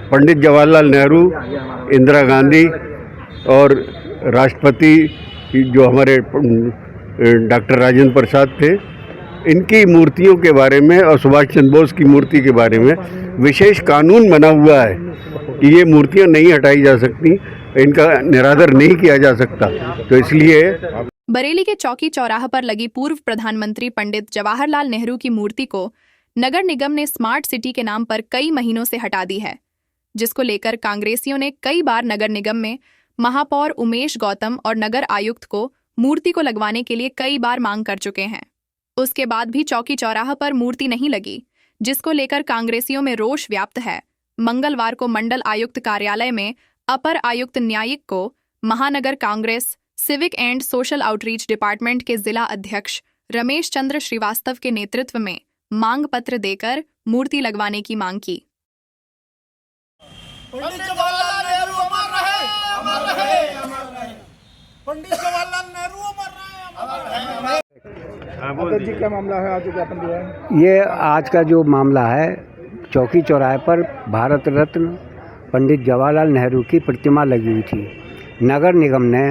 पंडित जवाहरलाल नेहरू, इंदिरा गांधी और राष्ट्रपति जो हमारे डॉक्टर राजेंद्र प्रसाद थे, इनकी मूर्तियों के बारे में और सुभाष चंद्र बोस की मूर्ति के बारे में विशेष कानून बना हुआ है कि ये मूर्तियां नहीं हटाई जा सकती, इनका निरादर नहीं किया जा सकता। तो इसलिए बरेली के चौकी चौराहा पर लगी पूर्व प्रधानमंत्री पंडित जवाहरलाल नेहरू की मूर्ति को नगर निगम ने स्मार्ट सिटी के नाम पर कई महीनों से हटा दी है, जिसको लेकर कांग्रेसियों ने कई बार नगर निगम में महापौर उमेश गौतम और नगर आयुक्त को मूर्ति को लगवाने के लिए कई बार मांग कर चुके हैं। उसके बाद भी चौकी चौराहा पर मूर्ति नहीं लगी, जिसको लेकर कांग्रेसियों में रोष व्याप्त है। मंगलवार को मंडल आयुक्त कार्यालय में अपर आयुक्त न्यायिक को महानगर Congress civic and social outreach department के जिला अध्यक्ष रमेश चंद्र श्रीवास्तव के नेतृत्व में मांग पत्र देकर मूर्ति लगवाने की मांग की। पंडित जवाहरलाल नेहरू अमर रहे, अमर रहे, अमर रहे। पंडित जवाहरलाल नेहरू अमर रहे, अमर रहे। जी, क्या मामला है आज ज्ञापन दिया है? ये आज का जो मामला है, चौकी चौराहे पर भारत रत्न पंडित जवाहरलाल नेहरू की प्रतिमा लगी हुई थी। नगर निगम ने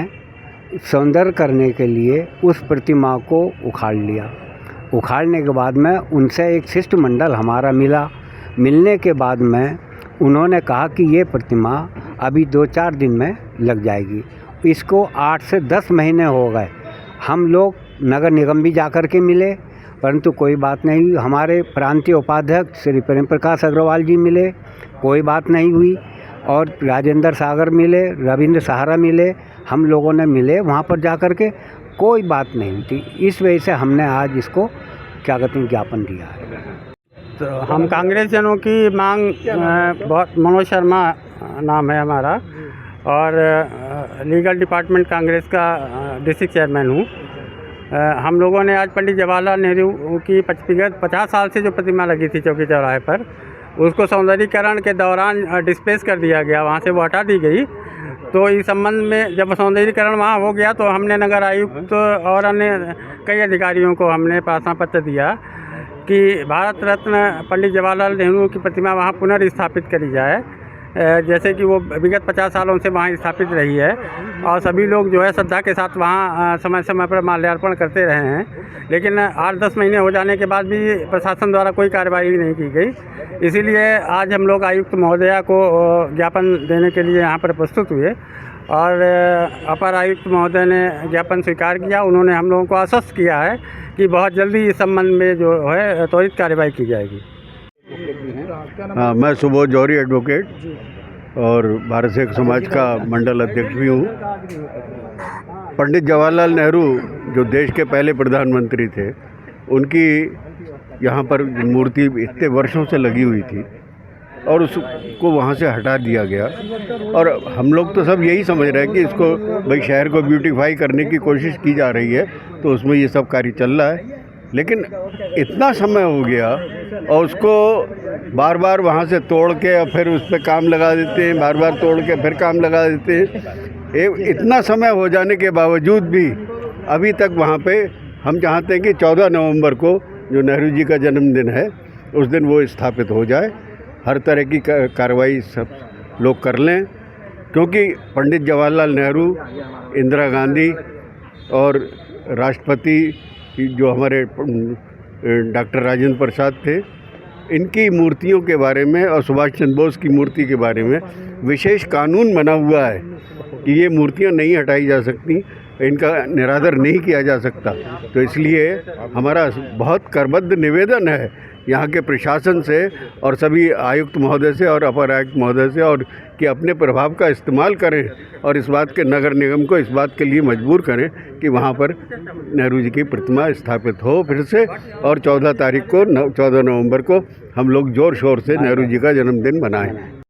सौंदर्य करने के लिए उस प्रतिमा को उखाड़ लिया। उखाड़ने के बाद में उनसे एक शिष्टमंडल हमारा मिला। मिलने के बाद में उन्होंने कहा कि ये प्रतिमा अभी 2-4 दिन में लग जाएगी। इसको 8 से 10 महीने हो गए। हम लोग नगर निगम भी जाकर के मिले, परंतु कोई बात नहीं। हमारे प्रांतीय उपाध्यक्ष श्री प्रेम प्रकाश अग्रवाल जी मिले, कोई बात नहीं हुई। और राजेंद्र सागर मिले, रविंद्र सहारा मिले, हम लोगों ने मिले, वहाँ पर जाकर के कोई बात नहीं थी। इस वजह से हमने आज इसको क्या कहते हैं ज्ञापन दिया है। तो हम कांग्रेस जनों की मांग बहुत मनोज शर्मा नाम है हमारा, और लीगल डिपार्टमेंट कांग्रेस का डिस्ट्रिक्ट चेयरमैन हूँ। हम लोगों ने आज पंडित जवाहरलाल नेहरू की 50 साल से जो प्रतिमा लगी थी चौकी चौराहे पर, उसको सौंदर्यीकरण के दौरान डिस्प्लेस कर दिया गया, वहाँ से वो हटा दी गई। तो इस संबंध में जब सौंदर्यीकरण वहाँ हो गया तो हमने नगर आयुक्त और अन्य कई अधिकारियों को हमने प्रार्थना पत्र दिया कि भारत रत्न पंडित जवाहरलाल नेहरू की प्रतिमा वहाँ पुनर्स्थापित करी जाए, जैसे कि वो विगत 50 सालों से वहाँ स्थापित रही है। और सभी लोग जो है श्रद्धा के साथ वहाँ समय समय पर माल्यार्पण करते रहे हैं, लेकिन 8-10 महीने हो जाने के बाद भी प्रशासन द्वारा कोई कार्रवाई नहीं की गई। इसीलिए आज हम लोग आयुक्त महोदया को ज्ञापन देने के लिए यहाँ पर प्रस्तुत हुए, और अपर आयुक्त महोदय ने ज्ञापन स्वीकार किया। उन्होंने हम लोगों को आश्वस्त किया है कि बहुत जल्दी इस संबंध में जो है त्वरित कार्रवाई की जाएगी। हाँ, मैं सुबोध जौहरी एडवोकेट और भारत सेवक समाज का मंडल अध्यक्ष भी हूँ। पंडित जवाहरलाल नेहरू जो देश के पहले प्रधानमंत्री थे, उनकी यहाँ पर मूर्ति इतने वर्षों से लगी हुई थी और उसको वहाँ से हटा दिया गया। और हम लोग तो सब यही समझ रहे हैं कि इसको भाई शहर को ब्यूटीफाई करने की कोशिश की जा रही है, तो उसमें ये सब कार्य चल रहा है। लेकिन इतना समय हो गया और उसको बार बार वहाँ से तोड़ के और फिर उस पर काम लगा देते हैं, बार बार तोड़ के फिर काम लगा देते हैं। इतना समय हो जाने के बावजूद भी अभी तक वहाँ पे हम चाहते हैं कि 14 नवंबर को जो नेहरू जी का जन्मदिन है, उस दिन वो स्थापित हो जाए। हर तरह की कार्रवाई सब लोग कर लें, क्योंकि पंडित जवाहरलाल नेहरू, इंदिरा गांधी और राष्ट्रपति जो हमारे डॉक्टर राजेंद्र प्रसाद थे, इनकी मूर्तियों के बारे में और सुभाष चंद्र बोस की मूर्ति के बारे में विशेष कानून बना हुआ है कि ये मूर्तियां नहीं हटाई जा सकती, इनका निरादर नहीं किया जा सकता। तो इसलिए हमारा बहुत करबद्ध निवेदन है यहाँ के प्रशासन से और सभी आयुक्त महोदय से और अपर आयुक्त महोदय से, और कि अपने प्रभाव का इस्तेमाल करें और इस बात के नगर निगम को इस बात के लिए मजबूर करें कि वहाँ पर नेहरू जी की प्रतिमा स्थापित हो फिर से। और 14 तारीख को 14 नवंबर को हम लोग ज़ोर शोर से नेहरू जी का जन्मदिन मनाएं।